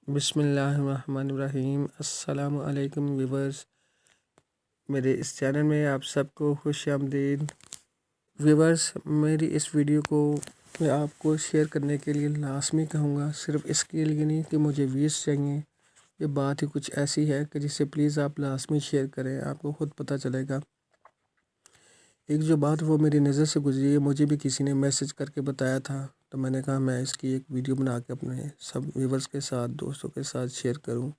बिस्मिल्लाहिर्रहमानिर्रहीम। अस्सलाम वालेकुम व्यूवर्स, मेरे इस चैनल में आप सबको खुश आमदीद। व्यूवर्स, मेरी इस वीडियो को मैं आपको शेयर करने के लिए लाजमी कहूँगा, सिर्फ इसके लिए नहीं कि मुझे व्यूज़ चाहिए। ये बात ही कुछ ऐसी है कि जिसे प्लीज़ आप लाजमी शेयर करें, आपको ख़ुद पता चलेगा। एक जो बात वो मेरी नज़र से गुजरी है, मुझे भी किसी ने मैसेज करके बताया था, तो मैंने कहा मैं इसकी एक वीडियो बना के अपने सब व्यूवर्स के साथ, दोस्तों के साथ शेयर करूं।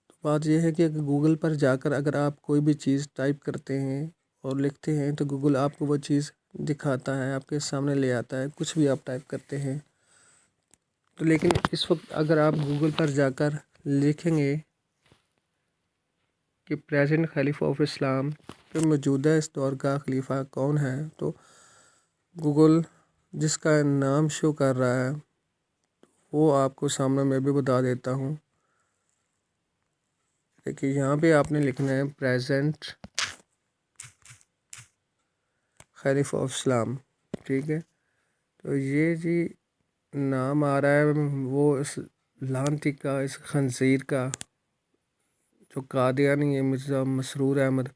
तो बात यह है कि अगर गूगल पर जाकर अगर आप कोई भी चीज़ टाइप करते हैं और लिखते हैं तो गूगल आपको वो चीज़ दिखाता है, आपके सामने ले आता है, कुछ भी आप टाइप करते हैं तो। लेकिन इस वक्त अगर आप गूगल पर जाकर लिखेंगे कि प्रेजेंट खलीफा ऑफ इस्लाम, तो मौजूदा इस दौर का खलीफा कौन है, तो गूगल जिसका नाम शो कर रहा है वो आपको सामने मैं भी बता देता हूँ। देखिए यहाँ पे आपने लिखना है प्रेजेंट खलीफा ऑफ इस्लाम, ठीक है। तो ये जी नाम आ रहा है वो इस लानती का, इस खंजीर का, जो कादियानी है, मिर्ज़ा मसरूर अहमद,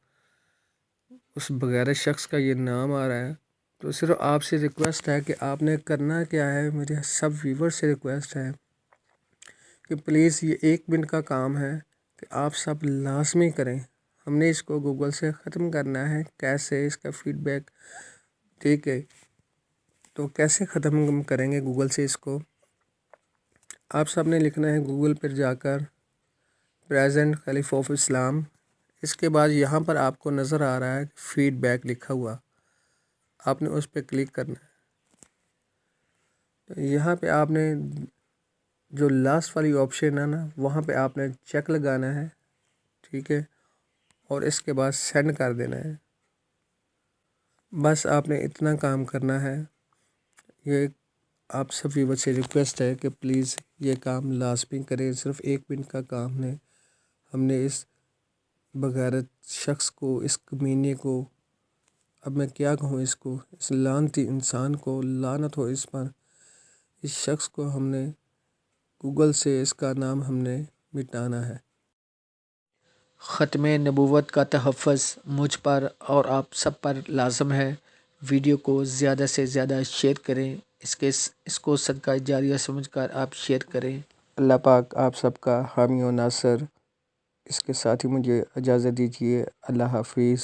उस बगैर शख्स का ये नाम आ रहा है। तो सिर्फ आपसे रिक्वेस्ट है कि आपने करना क्या है, मेरे सब व्यूवर से रिक्वेस्ट है कि प्लीज़ ये 1 मिनट का काम है कि आप सब लाजमी करें। हमने इसको गूगल से ख़त्म करना है। कैसे, इसका फीडबैक, ठीक है। तो कैसे ख़त्म हम करेंगे गूगल से इसको? आप सब ने लिखना है गूगल पर जाकर प्रेजेंट खलीफा ऑफ इस्लाम। इसके बाद यहाँ पर आपको नज़र आ रहा है फीडबैक लिखा हुआ, आपने उस पर क्लिक करना है। तो यहाँ पे आपने जो लास्ट वाली ऑप्शन है ना, वहाँ पे आपने चेक लगाना है, ठीक है, और इसके बाद सेंड कर देना है। बस आपने इतना काम करना है। ये आप सब व्यूवर से रिक्वेस्ट है कि प्लीज़ ये काम लाजमी करें। सिर्फ 1 मिनट का काम है। हमने इस बगैरत शख्स को, इस कमीने को, अब मैं क्या कहूँ इसको, इस लानती इंसान को, लानत हो इस पर, इस शख्स को हमने गूगल से इसका नाम हमने मिटाना है। ख़त्मे नबूवत का तहफ़्फ़ुज़ मुझ पर और आप सब पर लाज़म है। वीडियो को ज़्यादा से ज़्यादा शेयर करें, इसको सदका जारिया समझकर आप शेयर करें। अल्लाह पाक आप सबका हामी और नासर। इसके साथ ही मुझे इजाज़त दीजिए। अल्लाह हाफिज़।